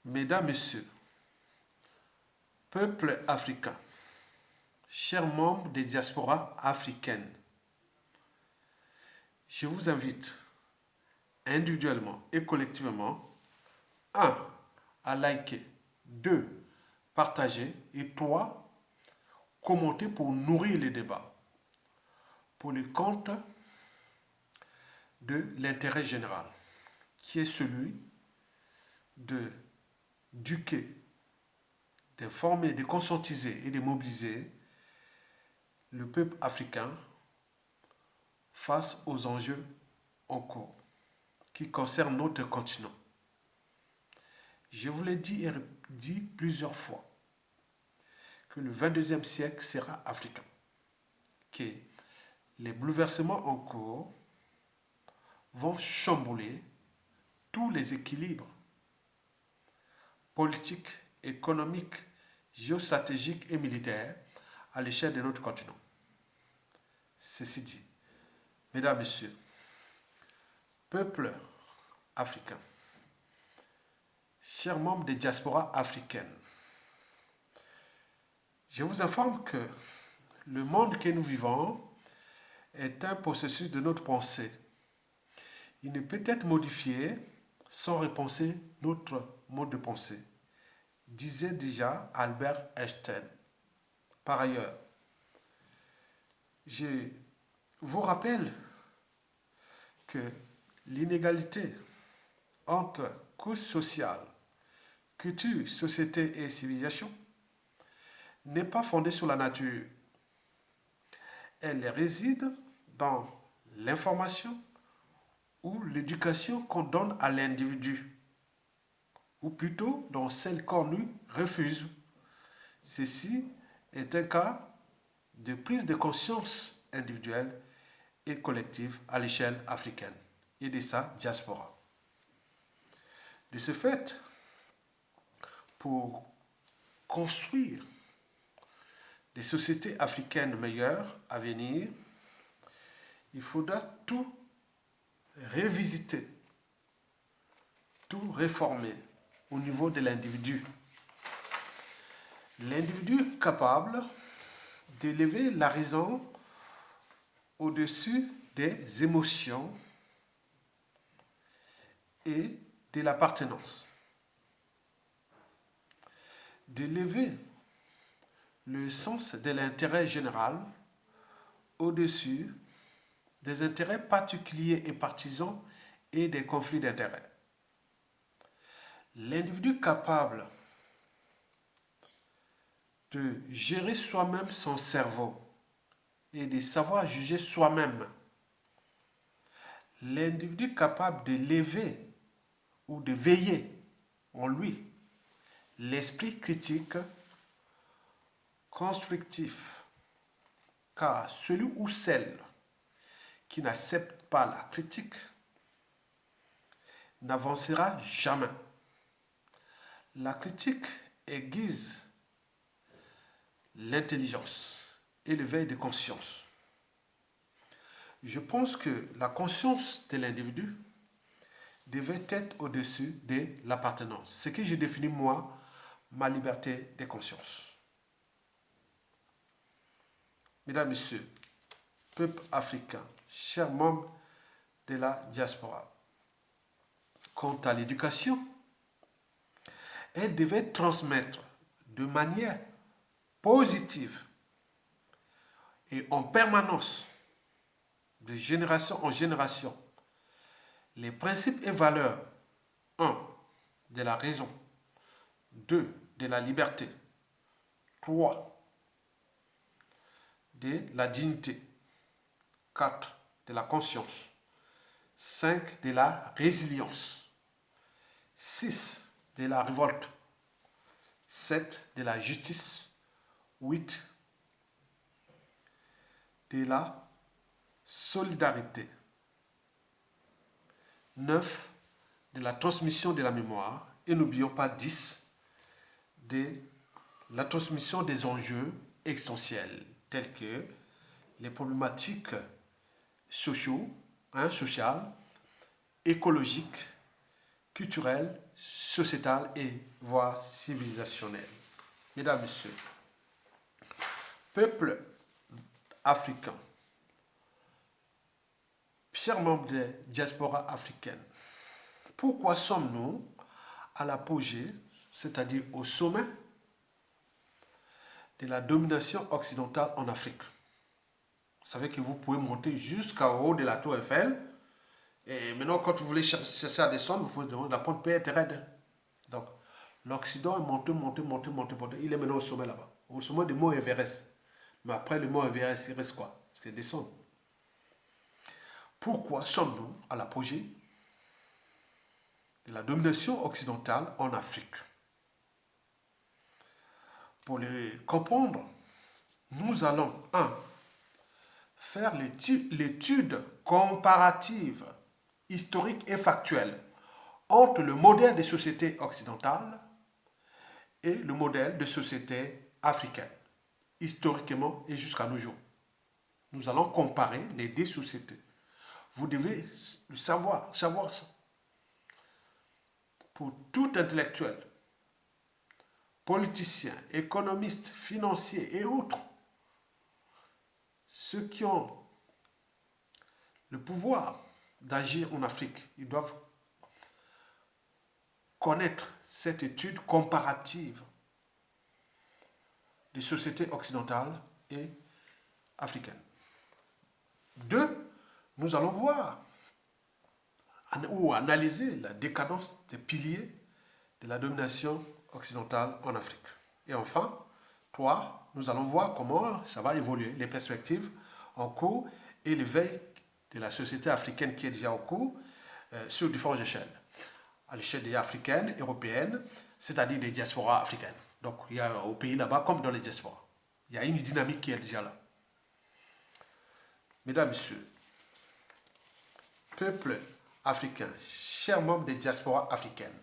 Mesdames, Messieurs, peuple africain, chers membres des diasporas africaines, je vous invite individuellement et collectivement 1. À liker, 2. Partager et 3. Commenter pour nourrir les débats pour le compte de l'intérêt général qui est celui de d'éduquer, d'informer, de conscientiser et de mobiliser le peuple africain face aux enjeux en cours qui concernent notre continent. Je vous l'ai dit et dit plusieurs fois que le 22e siècle sera africain, que les bouleversements en cours vont chambouler tous les équilibres politiques, économiques, géostratégiques et militaires à l'échelle de notre continent. Ceci dit, mesdames, messieurs, peuple africain, chers membres des diasporas africaines, je vous informe que le monde que nous vivons est un processus de notre pensée. Il ne peut être modifié sans repenser notre mode de pensée, disait déjà Albert Einstein. Par ailleurs, je vous rappelle que l'inégalité entre couches sociales, culture, société et civilisation n'est pas fondée sur la nature. Elle réside dans l'information ou l'éducation qu'on donne à l'individu, ou plutôt dans celle qu'on lui refuse. Ceci est un cas de prise de conscience individuelle et collective à l'échelle africaine et de sa diaspora. De ce fait, pour construire des sociétés africaines meilleures à venir, il faudra tout révisiter, tout réformer au niveau de l'individu. L'individu capable d'élever la raison au-dessus des émotions et de l'appartenance. D'élever le sens de l'intérêt général au-dessus des intérêts particuliers et partisans et des conflits d'intérêts. L'individu capable de gérer soi-même son cerveau et de savoir juger soi-même. L'individu capable de lever ou de veiller en lui l'esprit critique constructif, car celui ou celle qui n'accepte pas la critique n'avancera jamais. La critique aiguise l'intelligence et l'éveil de conscience. Je pense que la conscience de l'individu devait être au-dessus de l'appartenance. Ce que je définis moi, ma liberté de conscience. Mesdames, Messieurs, peuple africain, chers membres de la diaspora, quant à l'éducation, elle devait transmettre de manière positive et en permanence, de génération en génération, les principes et valeurs 1. De la raison, 2. De la liberté, 3. De la dignité, 4. De la conscience, 5. De la résilience, 6. De la révolte, 7. De la justice, 8. De la solidarité, 9. De la transmission de la mémoire, et n'oublions pas 10. De la transmission des enjeux existentiels tels que les problématiques sociales, écologiques, culturelle, sociétale et voire civilisationnelle. Mesdames, Messieurs, peuple africain, chers membres des diasporas africaines, pourquoi sommes-nous à l'apogée, c'est-à-dire au sommet de la domination occidentale en Afrique? Vous savez que vous pouvez monter jusqu'en haut de la tour Eiffel. Et maintenant, quand vous voulez chercher à descendre, vous pouvez demander la pente peut être raide. Donc, l'Occident est monté. Il est maintenant au sommet là-bas. Au sommet du mont Everest. Mais après le mont Everest, il reste quoi? C'est descendre. Pourquoi sommes-nous à l'apogée de la domination occidentale en Afrique? Pour les comprendre, nous allons, faire l'étude comparative, historique et factuelle entre le modèle des sociétés occidentales et le modèle de société africaine, historiquement et jusqu'à nos jours. Nous allons comparer les deux sociétés. Vous devez le savoir ça. Pour tout intellectuel, politicien, économiste, financier et autres, ceux qui ont le pouvoir d'agir en Afrique, ils doivent connaître cette étude comparative des sociétés occidentales et africaines. Deux, nous allons voir ou analyser la décadence des piliers de la domination occidentale en Afrique. Et enfin, trois, nous allons voir comment ça va évoluer, les perspectives en cours et l'éveil de la société africaine qui est déjà en cours sur différentes échelles. À l'échelle africaine, européenne, c'est-à-dire des diasporas africaines. Donc, il y a au pays là-bas, comme dans les diasporas. Il y a une dynamique qui est déjà là. Mesdames, Messieurs, peuple africain, chers membres des diasporas africaines,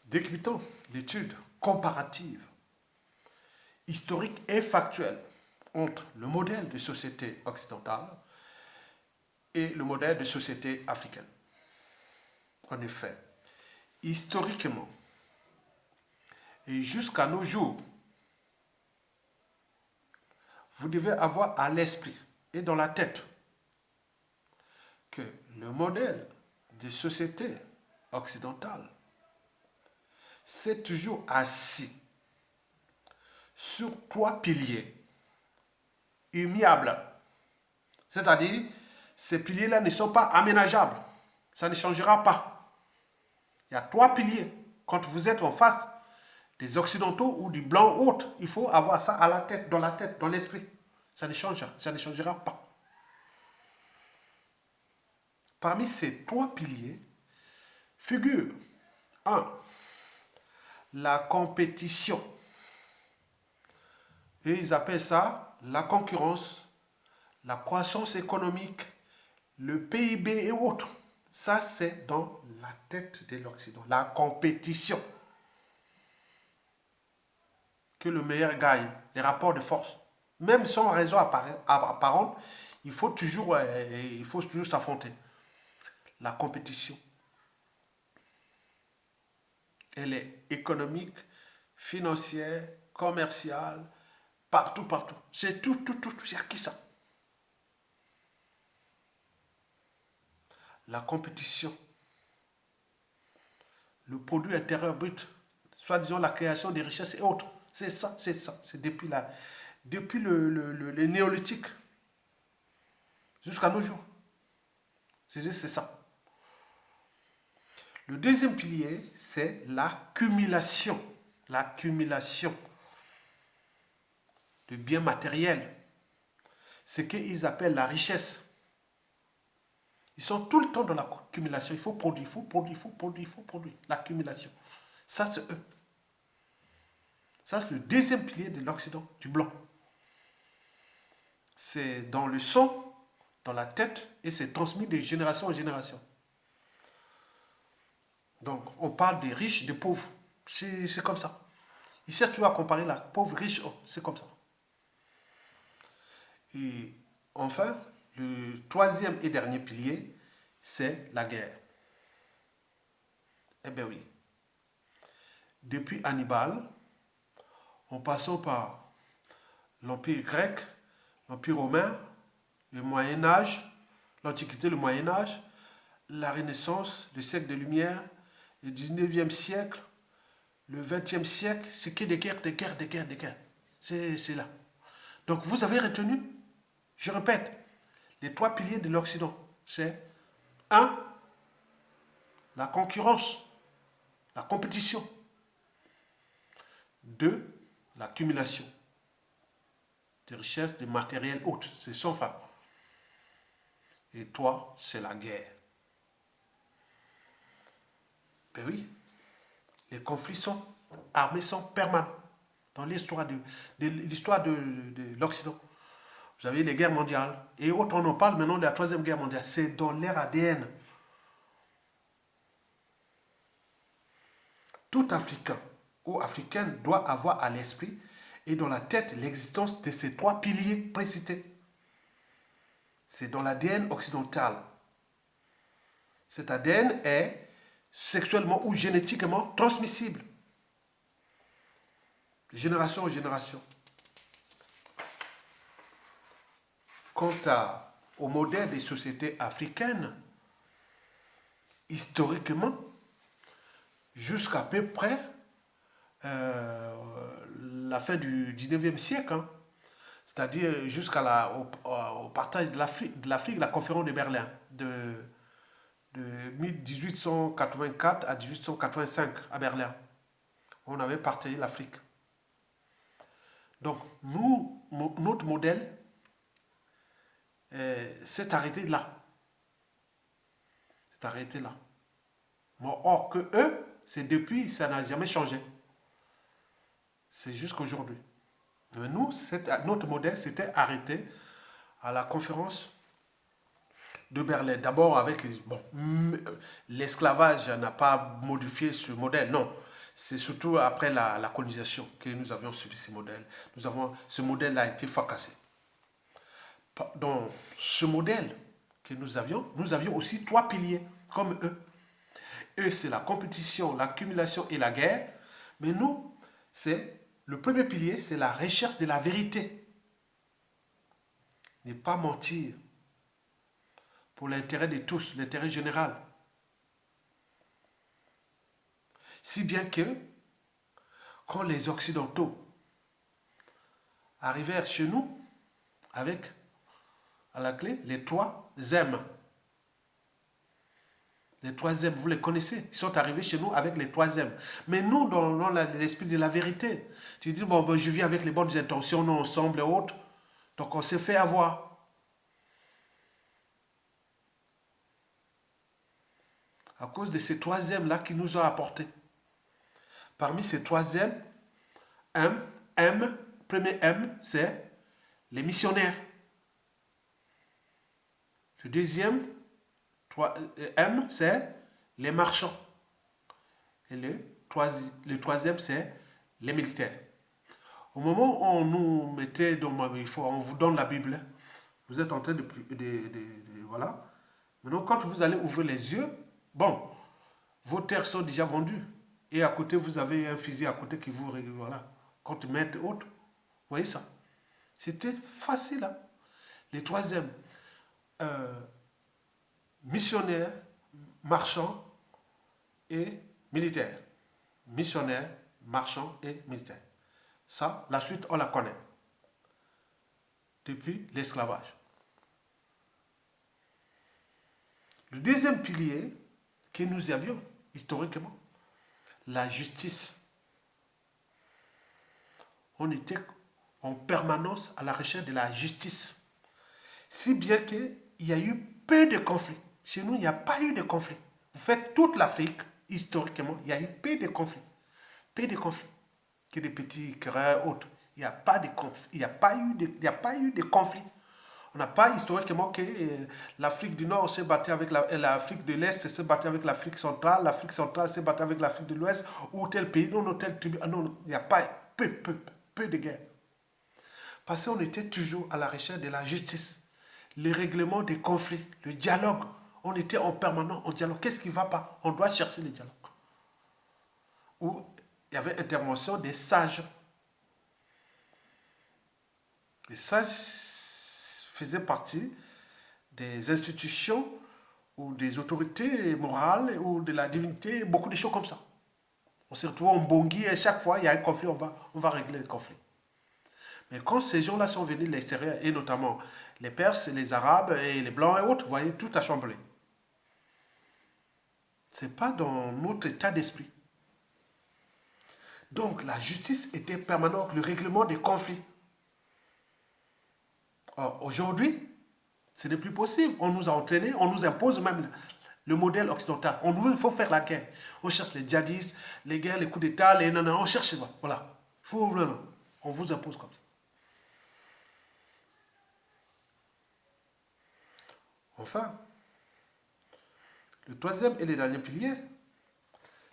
débutons l'étude comparative, historique et factuelle entre le modèle de société occidentale et le modèle de société africaine. En effet, historiquement et jusqu'à nos jours, vous devez avoir à l'esprit et dans la tête que le modèle de société occidentale s'est toujours assis sur trois piliers immuables. C'est-à-dire, ces piliers-là ne sont pas aménageables. Ça ne changera pas. Il y a trois piliers. Quand vous êtes en face des Occidentaux ou du blanc ou autre, il faut avoir ça à la tête, dans l'esprit. Ça ne changera pas. Parmi ces trois piliers figure 1. La compétition. Et ils appellent ça la concurrence, la croissance économique, le PIB et autres. Ça, c'est dans la tête de l'Occident. La compétition. Que le meilleur gagne. Les rapports de force. Même sans raison apparente, il faut toujours s'affronter. La compétition. Elle est économique, financière, commerciale, partout. C'est tout. C'est qui ça? La compétition. Le produit intérieur brut, soit disons la création des richesses et autres. C'est ça. C'est depuis le néolithique jusqu'à nos jours. C'est ça. Le deuxième pilier, c'est l'accumulation. L'accumulation de biens matériels. Ce qu'ils appellent la richesse. Ils sont tout le temps dans l'accumulation. Il faut produire. L'accumulation. Ça, c'est eux. Ça, c'est le deuxième pilier de l'Occident, du blanc. C'est dans le sang, dans la tête, et c'est transmis de génération en génération. Donc, on parle des riches, des pauvres. C'est comme ça. Ici, tu vas comparer la pauvre, riche, c'est comme ça. Et enfin, le troisième et dernier pilier, c'est la guerre. Eh bien oui. Depuis Hannibal, en passant par l'Empire grec, l'Empire romain, le Moyen Âge, l'Antiquité, le Moyen Âge, la Renaissance, le siècle des Lumières, le 19e siècle, le 20e siècle, c'est que des guerres, des guerres, des guerres, des guerres. C'est là. Donc vous avez retenu, je répète, les trois piliers de l'Occident. C'est un, la concurrence, la compétition. Deux, l'accumulation des richesses, des matériels autres. C'est sans fin. Et trois, c'est la guerre. Ben oui, les conflits sont armés, sont permanents dans l'histoire de l'Occident. Vous avez les guerres mondiales. Et autres, on en parle maintenant de la Troisième Guerre mondiale. C'est dans l'ère ADN. Tout Africain ou Africaine doit avoir à l'esprit et dans la tête l'existence de ces trois piliers précités. C'est dans l'ADN occidental. Cet ADN est sexuellement ou génétiquement transmissible. De génération en génération. Quant au modèle des sociétés africaines, historiquement, jusqu'à peu près la fin du 19e siècle, hein, c'est-à-dire au partage de l'Afrique, la conférence de Berlin, de 1884 à 1885 à Berlin. On avait partagé l'Afrique. Donc, notre modèle s'est arrêté là. C'est arrêté là. Or que eux, c'est depuis, ça n'a jamais changé. C'est jusqu'aujourd'hui. Mais nous, notre modèle s'était arrêté à la conférence de Berlin. D'abord avec, l'esclavage n'a pas modifié ce modèle, non. C'est surtout après la colonisation que nous avions subi ce modèle. Ce modèle a été fracassé. Dans ce modèle que nous avions aussi trois piliers, comme eux. Eux, c'est la compétition, l'accumulation et la guerre. Mais nous, c'est le premier pilier, c'est la recherche de la vérité. Ne pas mentir pour l'intérêt de tous, l'intérêt général. Si bien que, quand les Occidentaux arrivèrent chez nous, avec, à la clé, les trois M. Les trois M, vous les connaissez. Ils sont arrivés chez nous avec les trois M. Mais nous, dans l'esprit de la vérité, tu dis, je viens avec les bonnes intentions, nous ensemble et autres. Donc on s'est fait avoir. À cause de ces troisièmes-là qui nous ont apporté. Parmi ces troisièmes, premier M, c'est les missionnaires. Le deuxième, M, c'est les marchands. Et le troisième, c'est les militaires. Au moment où on nous mettait, on vous donne la Bible, vous êtes en train voilà. Maintenant, quand vous allez ouvrir les yeux, vos terres sont déjà vendues. Et à côté, vous avez un fusil à côté qui vous, voilà, contre mètres autres. Vous voyez ça? C'était facile, hein? Les troisièmes, missionnaires, marchands et militaires. Missionnaires, marchands et militaires. Ça, la suite, on la connaît. Depuis l'esclavage. Le deuxième pilier que nous avions, historiquement, la justice. On était en permanence à la recherche de la justice. Si bien qu'il y a eu peu de conflits. Chez nous, il n'y a pas eu de conflits. Vous faites toute l'Afrique, historiquement, il y a eu peu de conflits. Peu de conflits. Que des petits querelles autres. Il n'y a pas de conflits. Il n'y a pas eu de conflits. On n'a pas historiquement que l'Afrique du Nord s'est battue avec l'Afrique de l'Est, s'est battue avec l'Afrique centrale s'est battue avec l'Afrique de l'Ouest, ou tel pays, non, tel tribu. Non, il n'y a pas peu de guerre. Parce qu'on était toujours à la recherche de la justice, le règlement des conflits, le dialogue. On était en permanent en dialogue. Qu'est-ce qui ne va pas? On doit chercher le dialogue. où il y avait intervention des sages. Les sages faisaient partie des institutions ou des autorités morales ou de la divinité, beaucoup de choses comme ça. On se retrouve en Bongi et chaque fois il y a un conflit, on va régler le conflit. Mais quand ces gens-là sont venus de l'extérieur, et notamment les Perses, les Arabes et les Blancs et autres, vous voyez, tout a chamboulé. Ce n'est pas dans notre état d'esprit. Donc la justice était permanente, le règlement des conflits. Or, aujourd'hui, ce n'est plus possible. On nous a entraînés, on nous impose même le modèle occidental. On nous dit qu'il faut faire la guerre. On cherche les djihadistes, les guerres, les coups d'État, les nanas, on cherche, voilà. Il faut, non, non. On vous impose comme ça. Enfin, le troisième et le dernier pilier,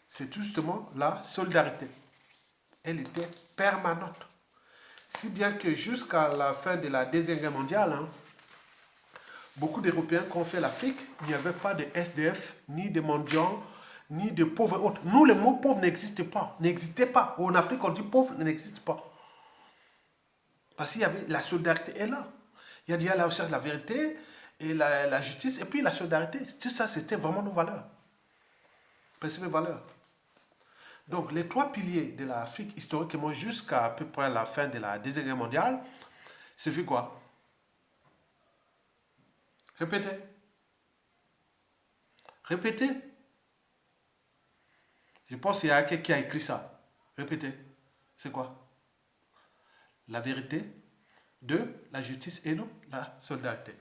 c'est justement la solidarité. Elle était permanente. Si bien que jusqu'à la fin de la Deuxième Guerre mondiale, beaucoup d'Européens qui ont fait l'Afrique, il n'y avait pas de SDF, ni de mendiants, ni de pauvres autres. Nous, le mot pauvre n'existait pas. N'existait pas. En Afrique, on dit pauvre n'existe pas. Parce qu'il y avait la solidarité est là. Il y a déjà la recherche de la vérité et la justice et puis la solidarité. Tout ça, c'était vraiment nos valeurs. Principales valeurs. Donc, les trois piliers de l'Afrique historiquement jusqu'à peu près la fin de la Deuxième Guerre mondiale, c'est fait quoi? Répétez. Répétez. Je pense qu'il y a quelqu'un qui a écrit ça. Répétez. C'est quoi? La vérité, deux, la justice et non, la solidarité.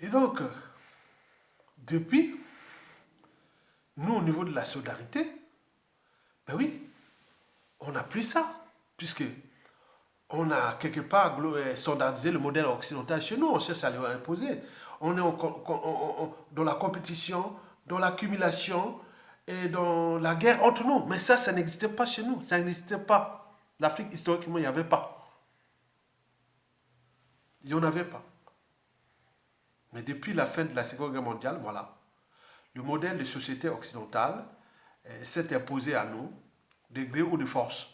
Et donc, depuis, nous, au niveau de la solidarité, ben oui, on n'a plus ça, puisque on a quelque part standardisé le modèle occidental chez nous, on cherche à l'imposer. On est dans la compétition, dans l'accumulation et dans la guerre entre nous. Mais ça n'existait pas chez nous, ça n'existait pas. L'Afrique, historiquement, il n'y avait pas. Il n'y en avait pas. Mais depuis la fin de la Seconde Guerre mondiale, voilà, le modèle de société occidentale s'est imposé à nous, de gré ou de force.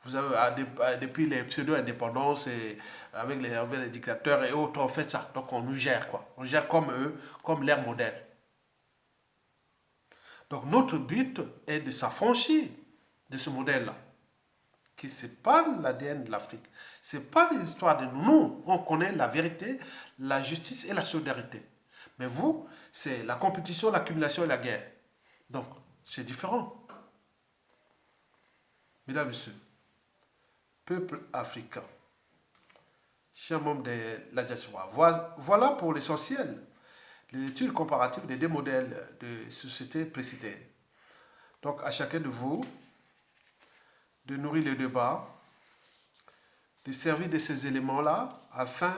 Vous avez, depuis les pseudo-indépendances et avec les dictateurs et autres, on fait ça. Donc on nous gère, quoi. On gère comme eux, comme leur modèle. Donc notre but est de s'affranchir de ce modèle-là. Qui c'est pas l'ADN de l'Afrique. C'est pas l'histoire de nous. Nous, on connaît la vérité, la justice et la solidarité. Mais vous, c'est la compétition, l'accumulation et la guerre. Donc, c'est différent. Mesdames et messieurs, peuple africain, chers membres de la diaspora, voilà pour l'essentiel de l'étude comparative des deux modèles de société précités. Donc, à chacun de vous de nourrir le débat, de servir de ces éléments-là afin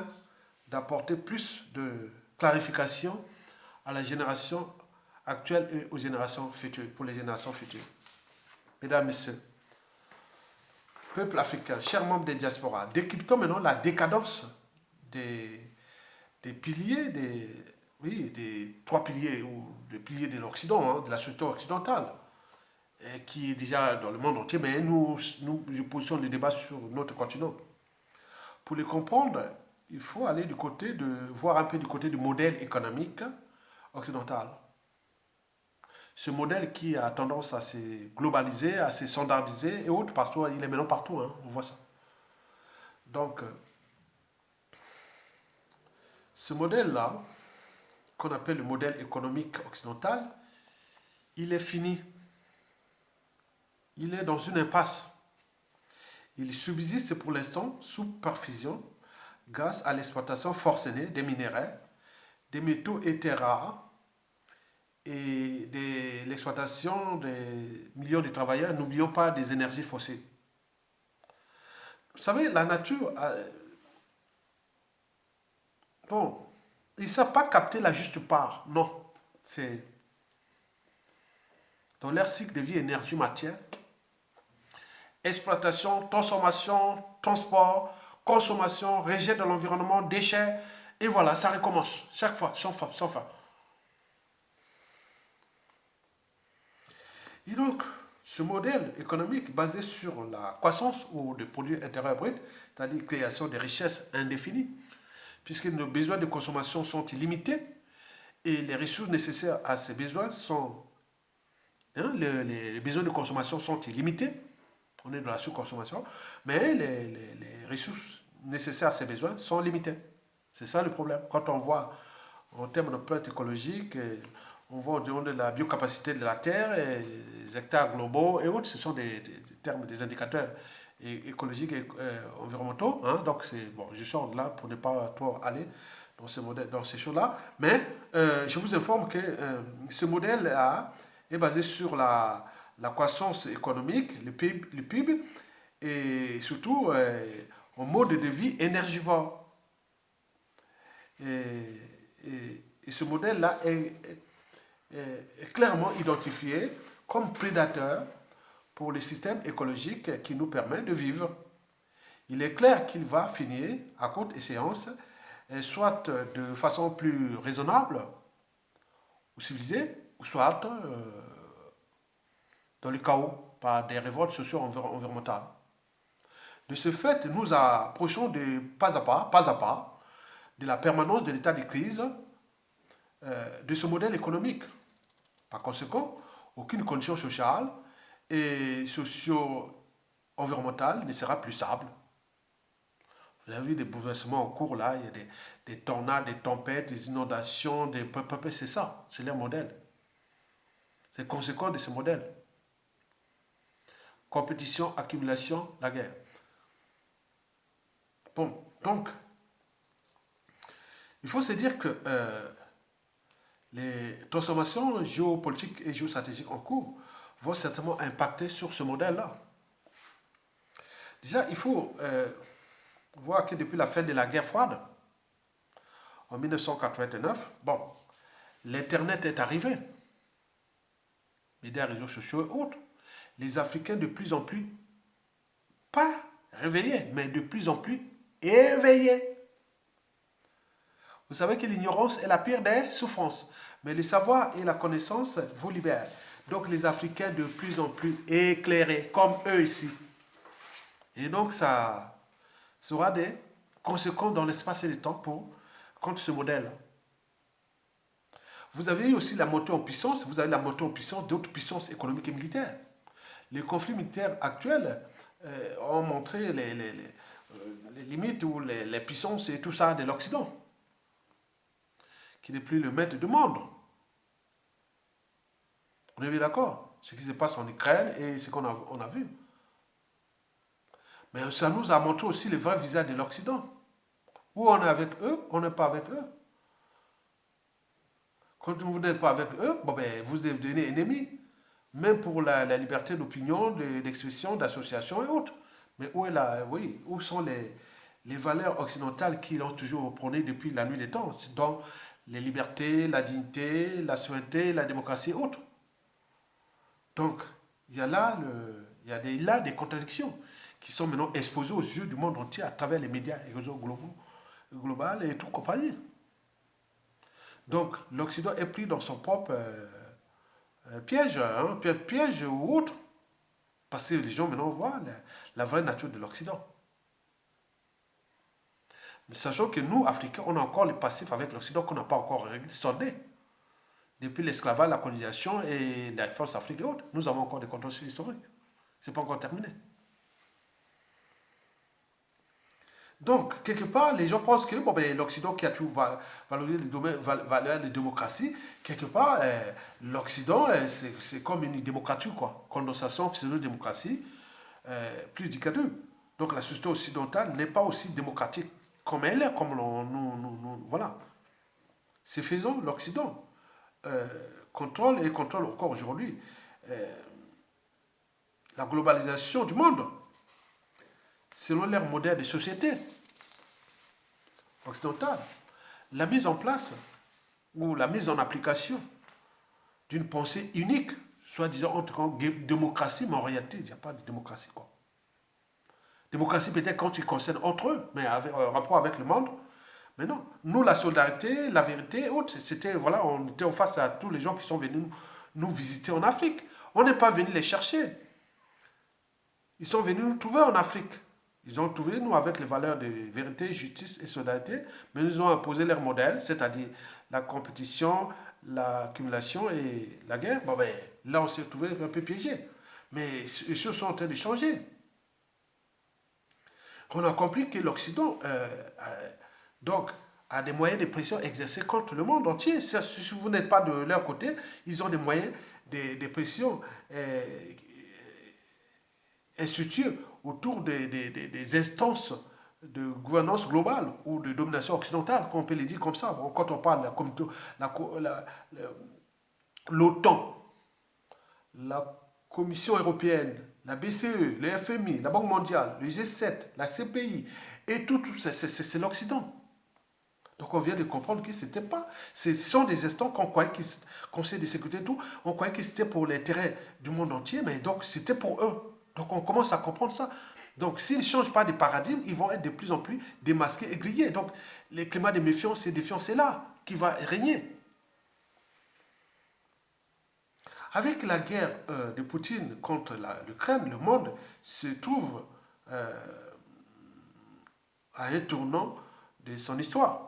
d'apporter plus de clarification à la génération actuelle et aux générations futures, pour les générations futures. Mesdames, Messieurs, peuple africain, chers membres des diasporas, décryptons maintenant la décadence des piliers, des trois piliers, ou des piliers de l'Occident, de la société occidentale, qui est déjà dans le monde entier, mais nous positionnons le débat sur notre continent. Pour le comprendre, il faut aller voir un peu du côté du modèle économique occidental. Ce modèle qui a tendance à se globaliser, à se standardiser et autres partout, il est maintenant partout, on voit ça. Donc, ce modèle-là, qu'on appelle le modèle économique occidental, il est fini. Il est dans une impasse. Il subsiste pour l'instant sous perfusion grâce à l'exploitation forcenée des minéraux, des métaux et terres rares et de l'exploitation des millions de travailleurs. N'oublions pas des énergies fossiles. Vous savez, la nature, bon, ils ne savent pas capter la juste part. Non, c'est dans leur cycle de vie énergie-matière. Exploitation, transformation, transport, consommation, rejet de l'environnement, déchets, et voilà, ça recommence, chaque fois, sans fin, sans fin. Et donc, ce modèle économique basé sur la croissance ou le produit intérieur brut, c'est-à-dire création de richesses indéfinies, puisque nos besoins de consommation sont illimités et les ressources nécessaires à ces besoins sont... les besoins de consommation sont illimités, on est dans la sous-consommation, mais les ressources nécessaires à ces besoins sont limitées. C'est ça le problème. Quand on voit en termes d'empreinte écologique, on voit au niveau de la biocapacité de la Terre, et les hectares globaux et autres, ce sont des termes, des indicateurs écologiques et environnementaux. Hein. Donc, bon, je sors de là pour ne pas trop aller dans ces modèles, dans ces choses-là. Mais je vous informe que ce modèle-là est basé sur la croissance économique, le PIB et surtout un mode de vie énergivore. Et ce modèle-là est clairement identifié comme prédateur pour le système écologique qui nous permet de vivre. Il est clair qu'il va finir, à courte échéance, soit de façon plus raisonnable ou civilisée, ou soit dans le chaos par des révoltes socio-environnementales. De ce fait, nous approchons pas à pas, de la permanence de l'état de crise de ce modèle économique. Par conséquent, aucune condition sociale et socio-environnementale ne sera plus stable. Vous avez vu des bouleversements en cours là, il y a des tornades, des tempêtes, des inondations, c'est ça, c'est leur modèle. C'est conséquent de ce modèle. Compétition, accumulation, la guerre. Bon, donc, il faut se dire que les transformations géopolitiques et géostratégiques en cours vont certainement impacter sur ce modèle-là. Déjà, il faut voir que depuis la fin de la guerre froide, en 1989, bon, l'Internet est arrivé, médias, réseaux sociaux et autres. Les Africains de plus en plus, pas réveillés, mais de plus en plus éveillés. Vous savez que l'ignorance est la pire des souffrances, mais le savoir et la connaissance vous libèrent. Donc les Africains de plus en plus éclairés, comme eux ici. Et donc ça sera des conséquences dans l'espace et le temps contre ce modèle. Vous avez eu aussi la montée en puissance, vous avez la montée en puissance d'autres puissances économiques et militaires. Les conflits militaires actuels ont montré les limites ou les puissances et tout ça de l'Occident, qui n'est plus le maître du monde. On est bien d'accord? Ce qui se passe en Ukraine et ce qu'on a vu. Mais ça nous a montré aussi le vrai visage de l'Occident. Où on est avec eux, on n'est pas avec eux. Quand vous n'êtes pas avec eux, bon ben, vous devenez ennemis. Même pour la liberté d'opinion, d'expression, d'association et autres. Mais où sont les valeurs occidentales qui ont toujours prôné depuis la nuit des temps, donc les libertés, la dignité, la souveraineté, la démocratie et autres. Donc, il y a là des contradictions qui sont maintenant exposées aux yeux du monde entier à travers les médias et les réseaux globaux et tout compagnie. Donc, l'Occident est pris dans son propre piège ou autre. Parce que les gens maintenant voient la vraie nature de l'Occident. Mais sachant que nous, Africains, on a encore le passif avec l'Occident qu'on n'a pas encore soldé. Depuis l'esclavage, la colonisation et la force africaine et autres, nous avons encore des contentieux historiques. Ce n'est pas encore terminé. Donc, quelque part, les gens pensent que l'Occident qui a tout valorisé les valeurs de démocratie, quelque part, l'Occident, c'est comme une démocratie, quoi. Condensation, pseudo-démocratie, plus dictature. Donc, la société occidentale n'est pas aussi démocratique comme elle est, comme voilà. C'est faisant, l'Occident contrôle encore aujourd'hui la globalisation du monde selon leur modèle de société occidentale. La mise en place ou la mise en application d'une pensée unique, soi-disant en tout cas démocratie, mais en réalité, il n'y a pas de démocratie, quoi. Démocratie peut-être quand ils concernent entre eux, mais avec, en rapport avec le monde. Mais non, nous, la solidarité, la vérité, autres, c'était, voilà, on était face à tous les gens qui sont venus nous visiter en Afrique. On n'est pas venu les chercher. Ils sont venus nous trouver en Afrique. Ils ont trouvé, nous, avec les valeurs de vérité, justice et solidarité, mais nous ont imposé leur modèle, c'est-à-dire la compétition, l'accumulation et la guerre. Bon, ben, là, on s'est trouvé un peu piégé. Mais les choses sont en train de changer. On a compris que l'Occident donc, a des moyens de pression exercés contre le monde entier. Si vous n'êtes pas de leur côté, ils ont des moyens de pression institués autour des instances de gouvernance globale ou de domination occidentale, qu'on peut les dire comme ça. Bon, quand on parle de l'OTAN, la Commission européenne, la BCE, le FMI, la Banque mondiale, le G7, la CPI, et tout c'est l'Occident. Donc on vient de comprendre que c'était pas, ce sont des instants qu'on croyait que Conseil de sécurité et tout, on croyait que c'était pour l'intérêt du monde entier, mais donc c'était pour eux. Donc on commence à comprendre ça. Donc s'ils ne changent pas de paradigme, ils vont être de plus en plus démasqués et grillés. Donc le climat de méfiance et défiance est là, qui va régner. Avec la guerre de Poutine contre l'Ukraine, le monde se trouve à un tournant de son histoire.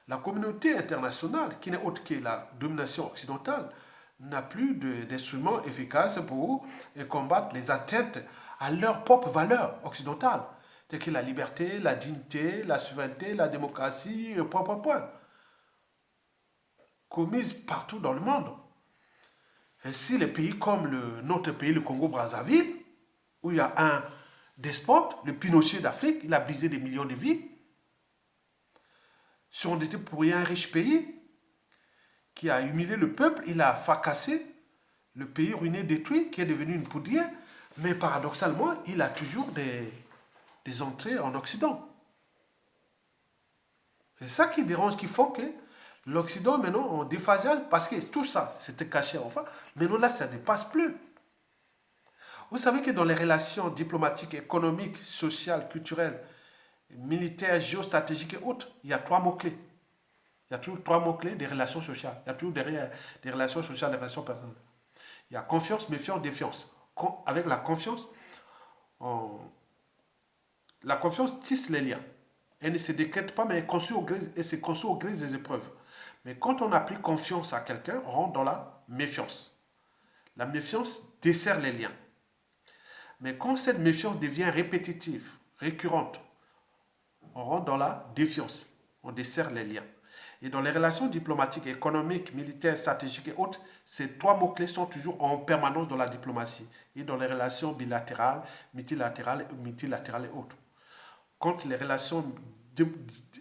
La communauté internationale, qui n'est autre que la domination occidentale, n'a plus d'instruments efficaces pour combattre les atteintes à leurs propres valeurs occidentales, telles que la liberté, la dignité, la souveraineté, la démocratie, commises partout dans le monde. Ainsi, les pays comme notre pays, le Congo-Brazzaville, où il y a un despote, le Pinochet d'Afrique, il a brisé des millions de vies, surendetté pour rien un riche pays, qui a humilié le peuple, il a fracassé le pays ruiné, détruit, qui est devenu une poudrière, mais paradoxalement, il a toujours des entrées en Occident. C'est ça qui dérange, qui faut que l'Occident, maintenant, en déphasage, parce que tout ça, c'était caché enfin, maintenant là, ça ne dépasse plus. Vous savez que dans les relations diplomatiques, économiques, sociales, culturelles, militaires, géostratégiques et autres, il y a 3 mots-clés. Il y a toujours 3 mots-clés des relations sociales. Il y a toujours derrière des relations sociales, des relations personnelles. Il y a confiance, méfiance, défiance. Avec la confiance tisse les liens. Elle ne se décrète pas, mais elle se construit au gré des épreuves. Mais quand on n'a plus confiance à quelqu'un, on rentre dans la méfiance. La méfiance dessert les liens. Mais quand cette méfiance devient répétitive, récurrente, on rentre dans la défiance. On dessert les liens. Et dans les relations diplomatiques, économiques, militaires, stratégiques et autres, ces 3 mots-clés sont toujours en permanence dans la diplomatie et dans les relations bilatérales, multilatérales et autres. Quand les relations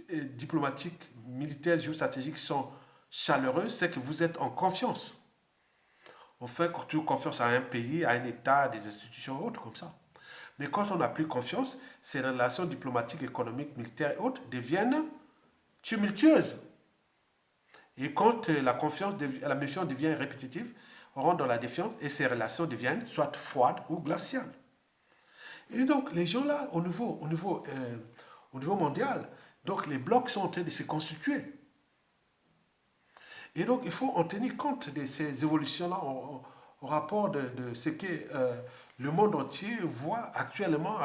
diplomatiques, militaires, géostratégiques sont chaleureuses, c'est que vous êtes en confiance. On fait toujours confiance à un pays, à un État, à des institutions et autres comme ça. Mais quand on n'a plus confiance, ces relations diplomatiques, économiques, militaires et autres deviennent tumultueuses. Et quand la méfiance devient répétitive, on rentre dans la défiance et ces relations deviennent soit froides ou glaciales. Et donc les gens là, au niveau mondial, donc les blocs sont en train de se constituer. Et donc il faut en tenir compte de ces évolutions-là au rapport de ce que le monde entier voit actuellement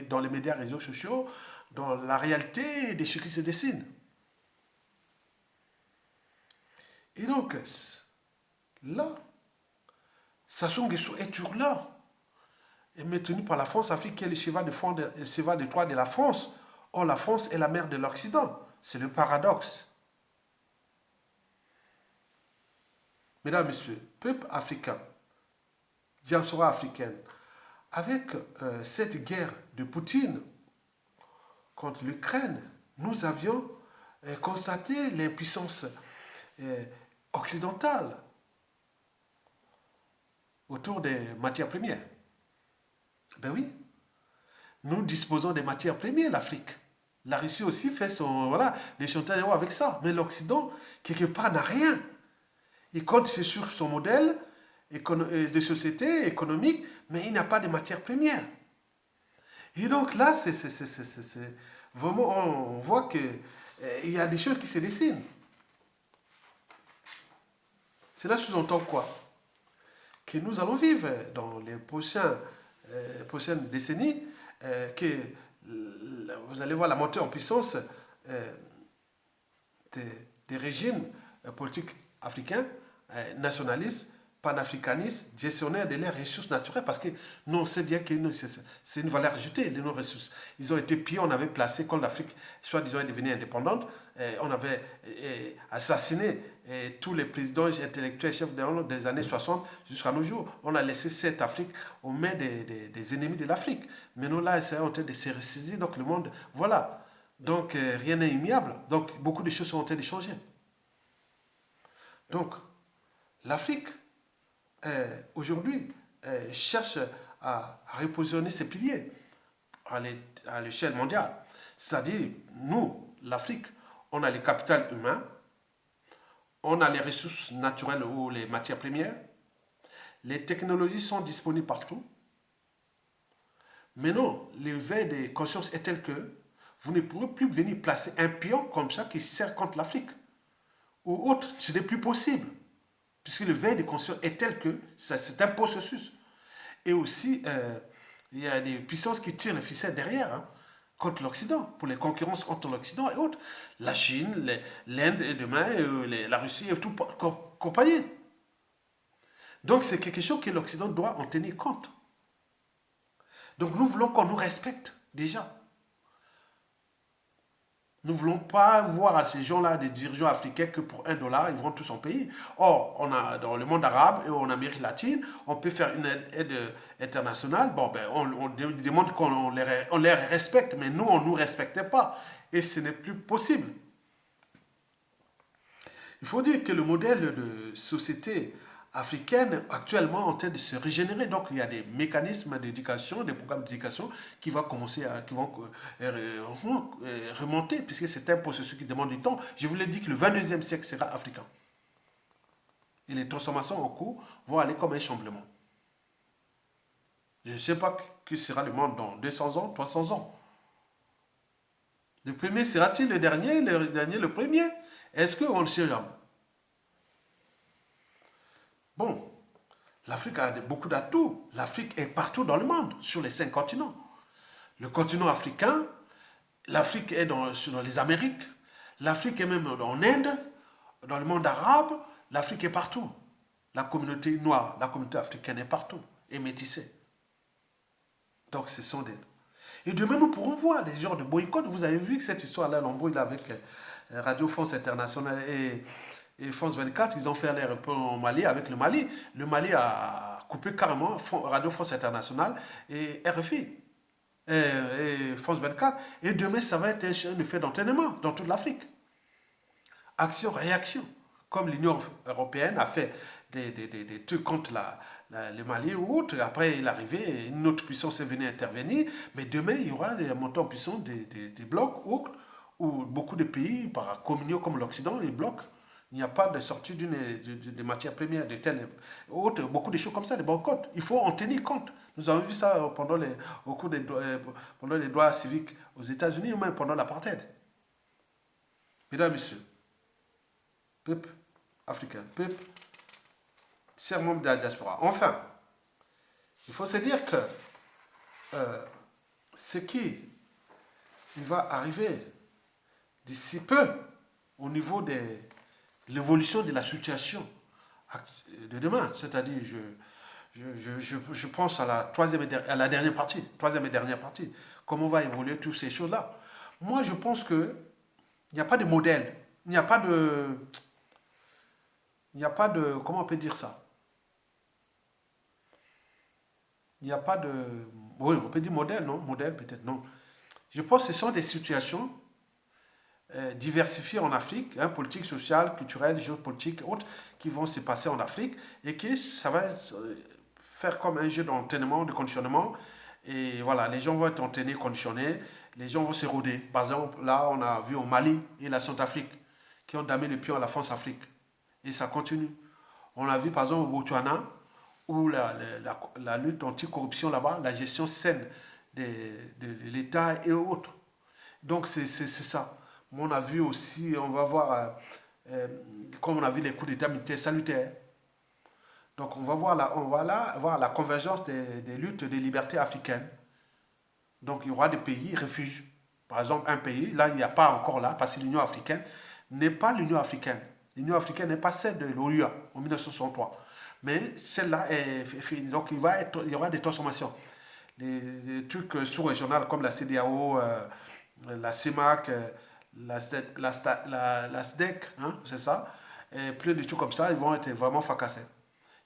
dans les médias, réseaux sociaux, dans la réalité de ce qui se dessine. Et donc, là, Sassou Nguesso est toujours là, est maintenu par la France-Afrique qui est le cheval de Troie de la France. Or, la France est la mère de l'Occident. C'est le paradoxe. Mesdames, Messieurs, peuple africain, diaspora africaine, avec cette guerre de Poutine contre l'Ukraine, nous avions constaté l'impuissance occidentale autour des matières premières. Ben oui, nous disposons des matières premières, l'Afrique. La Russie aussi fait les chantages avec ça. Mais l'Occident, quelque part, n'a rien. Il compte sur son modèle de société économique, mais il n'a pas de matières premières. Et donc là, vraiment, on voit qu'il y a des choses qui se dessinent. Cela sous-entend quoi? Que nous allons vivre dans les prochaines décennies, que vous allez voir la montée en puissance euh, des, des régimes politiques africains, nationalistes, panafricanistes, gestionnaires de leurs ressources naturelles, parce que nous, on sait bien que c'est une valeur ajoutée, les nos ressources. Ils ont été pillés, on avait placé, quand l'Afrique, soi-disant, est devenue indépendante, on avait assassiné tous les présidents intellectuels, chefs des années 60 jusqu'à nos jours. On a laissé cette Afrique aux mains des ennemis de l'Afrique. Mais nous, là, c'est en train de se ressaisir, donc le monde, voilà. Donc, rien n'est immuable. Donc, beaucoup de choses sont en train de changer. Donc, l'Afrique, aujourd'hui, cherche à repositionner ses piliers à l'échelle mondiale. C'est-à-dire, nous, l'Afrique, on a les capitales humains, on a les ressources naturelles ou les matières premières, les technologies sont disponibles partout. Mais non, l'éveil des consciences est tel que vous ne pourrez plus venir placer un pion comme ça qui sert contre l'Afrique ou autre. Ce n'est plus possible. Puisque le veille des consciences est tel que c'est un processus. Et aussi, il y a des puissances qui tirent le ficelle derrière, hein, contre l'Occident, pour les concurrences entre l'Occident et autres. La Chine, l'Inde et demain, la Russie et tout compagnie. Donc c'est quelque chose que l'Occident doit en tenir compte. Donc nous voulons qu'on nous respecte déjà. Nous ne voulons pas voir à ces gens-là, des dirigeants africains, que pour $1, ils vont tous en payer. Or, on a, dans le monde arabe et en Amérique latine, on peut faire une aide internationale. Bon, ben, on demande qu'on les respecte, mais nous, on ne nous respectait pas. Et ce n'est plus possible. Il faut dire que le modèle de société africaine actuellement en train de se régénérer. Donc il y a des mécanismes d'éducation, des programmes d'éducation qui vont commencer qui vont remonter, puisque c'est un processus qui demande du temps. Je vous l'ai dit que le 22e siècle sera africain. Et les transformations en cours vont aller comme un chamblement. Je ne sais pas que sera le monde dans 200 ans, 300 ans. Le premier sera-t-il le dernier le premier? Est-ce qu'on le sait jamais? Bon, l'Afrique a beaucoup d'atouts. L'Afrique est partout dans le monde, sur les 5 continents. Le continent africain, l'Afrique est dans les Amériques, l'Afrique est même en Inde, dans le monde arabe, l'Afrique est partout. La communauté noire, la communauté africaine est partout, est métissée. Donc ce sont des... Et demain, nous pourrons voir des genres de boycott. Vous avez vu que cette histoire-là, l'embrouille avec Radio France Internationale et France 24, ils ont fait les repas au Mali avec le Mali. Le Mali a coupé carrément Radio France Internationale et RFI et France 24. Et demain, ça va être un effet d'entraînement dans toute l'Afrique. Action-réaction. Comme l'Union européenne a fait des trucs contre le Mali ou autre. Après, il est arrivé, une autre puissance est venue intervenir. Mais demain, il y aura des montants en puissance des blocs où beaucoup de pays, par communion comme l'Occident, ils bloquent. Il n'y a pas de sortie de matières premières, de telles autres, beaucoup de choses comme ça, des boycotts. Il faut en tenir compte. Nous avons vu ça pendant les droits civiques aux États-Unis ou même pendant l'apartheid. Mesdames, Messieurs, peuple africain, peuple, chers membres de la diaspora. Enfin, il faut se dire que ce qui va arriver d'ici peu au niveau de l'évolution de la situation de demain, c'est-à-dire je pense à la dernière partie, troisième et dernière partie, comment va évoluer toutes ces choses-là. Moi, je pense que il n'y a pas de modèle, il n'y a pas de, comment on peut dire ça? Il n'y a pas de, oui, on peut dire modèle, non? Modèle peut-être, non. Je pense que ce sont des situations diversifiées en Afrique, hein, politique, sociale, culturelle, géopolitique, autres, qui vont se passer en Afrique et que ça va faire comme un jeu d'entraînement, de conditionnement. Et voilà, les gens vont être entraînés, conditionnés, les gens vont s'éroder. Par exemple, là, on a vu au Mali et la Centrafrique qui ont damé le pion à la France-Afrique. Et ça continue. On a vu par exemple au Botswana, où la lutte anti-corruption là-bas, la gestion saine de l'État et autres. Donc c'est ça. On a vu aussi, on va voir, comme on a vu les coups d'État militaires salutaires. Donc on va là voir la convergence des luttes des libertés africaines. Donc il y aura des pays refuges. Par exemple, un pays, là, il n'y a pas encore là, parce que l'Union africaine n'est pas l'Union africaine. L'Union africaine n'est pas celle de l'OUA en 1963. Mais celle-là est finie. Donc il y aura des transformations. Des trucs sous-régionaux comme la CEDEAO, la CEMAC, la SDEC, hein, c'est ça. Et plein de trucs comme ça, ils vont être vraiment fracassés.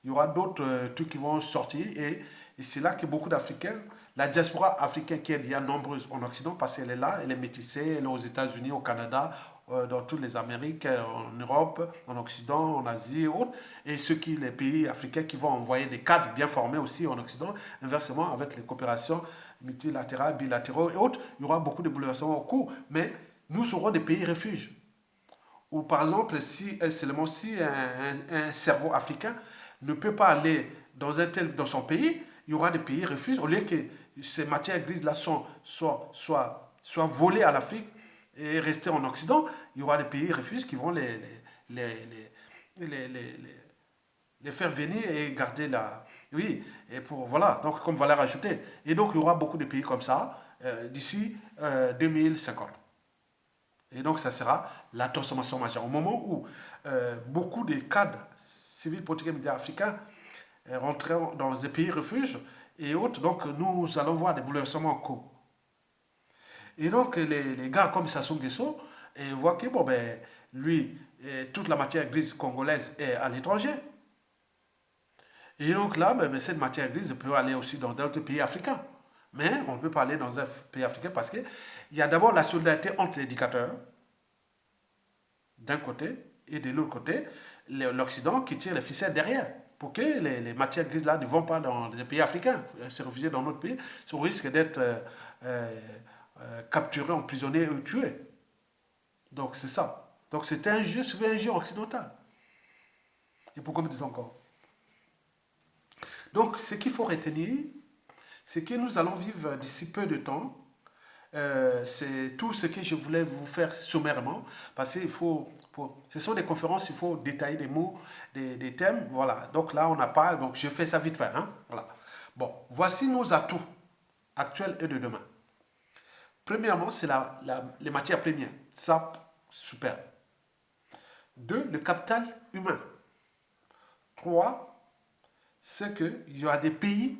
Il y aura d'autres trucs qui vont sortir et c'est là que beaucoup d'Africains, la diaspora africaine qui est déjà nombreuse en Occident, parce qu'elle est là, elle est métissée, elle est aux États-Unis, au Canada, dans toutes les Amériques, en Europe, en Occident, en Asie et autres, et les pays africains qui vont envoyer des cadres bien formés aussi en Occident, inversement avec les coopérations multilatérales, bilatérales et autres, il y aura beaucoup de bouleversements au cours, mais nous serons des pays refuges. Ou par exemple, si seulement si un cerveau africain ne peut pas aller dans son pays, il y aura des pays refuges. Au lieu que ces matières grises-là soient volées à l'Afrique et rester en Occident, il y aura des pays refuges qui vont les, les, les, les, les faire venir et garder la... Oui, et pour... Voilà, donc comme valeur ajoutée. Et donc il y aura beaucoup de pays comme ça d'ici 2050. Et donc, ça sera la transformation majeure. Au moment où beaucoup de cadres civils, politiques et militaires africains rentreront dans des pays refuges et autres, donc nous allons voir des bouleversements en cours. Et donc, les gars comme Sassou Nguesso voient que, bon, ben, lui, toute la matière grise congolaise est à l'étranger. Et donc là, ben, cette matière grise peut aller aussi dans d'autres pays africains. Mais on ne peut pas aller dans un pays africain parce qu'il y a d'abord la solidarité entre les dictateurs, d'un côté, et de l'autre côté, l'Occident qui tire les ficelles derrière. Pour que les matières grises-là ne vont pas dans les pays africains, se réfugier dans notre pays, au risque d'être capturés, emprisonnés ou tués. Donc c'est ça. Donc c'est un jeu occidental. Et pourquoi me dites encore? Donc ce qu'il faut retenir, c'est que nous allons vivre d'ici peu de temps. C'est tout ce que je voulais vous faire sommairement, parce qu'il faut, ce sont des conférences, il faut détailler des mots, des thèmes, voilà. Donc là, on n'a pas, donc je fais ça vite fait, hein, voilà. Bon, voici nos atouts actuels et de demain. Premièrement, c'est les matières premières, ça, super. 2, le capital humain. 3, c'est qu'il y a des pays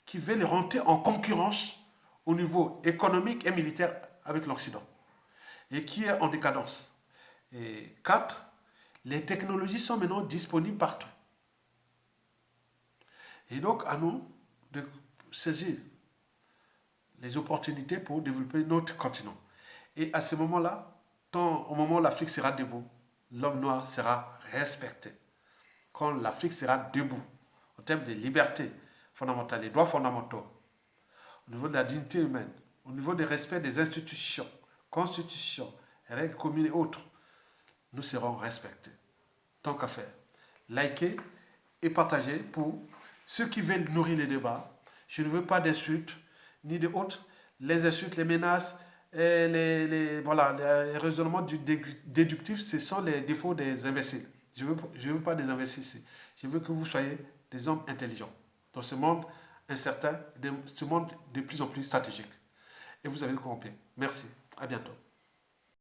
qui veulent rentrer en concurrence au niveau économique et militaire avec l'Occident et qui est en décadence. Et 4, les technologies sont maintenant disponibles partout. Et donc, à nous de saisir les opportunités pour développer notre continent. Et à ce moment-là, au moment où l'Afrique sera debout, l'homme noir sera respecté. Quand l'Afrique sera debout, en termes de liberté fondamentale, des droits fondamentaux, au niveau de la dignité humaine, au niveau du respect des institutions, constitutions, règles communes et autres, nous serons respectés. Tant qu'à faire, likez et partagez pour ceux qui veulent nourrir les débats. Je ne veux pas d'insultes ni de autres. Les insultes, les menaces, et voilà, les raisonnements déductifs, ce sont les défauts des imbéciles. Je ne veux pas des imbéciles. Je veux que vous soyez des hommes intelligents dans ce monde incertain, ce monde de plus en plus stratégique. Et vous avez le compris. Merci. À bientôt.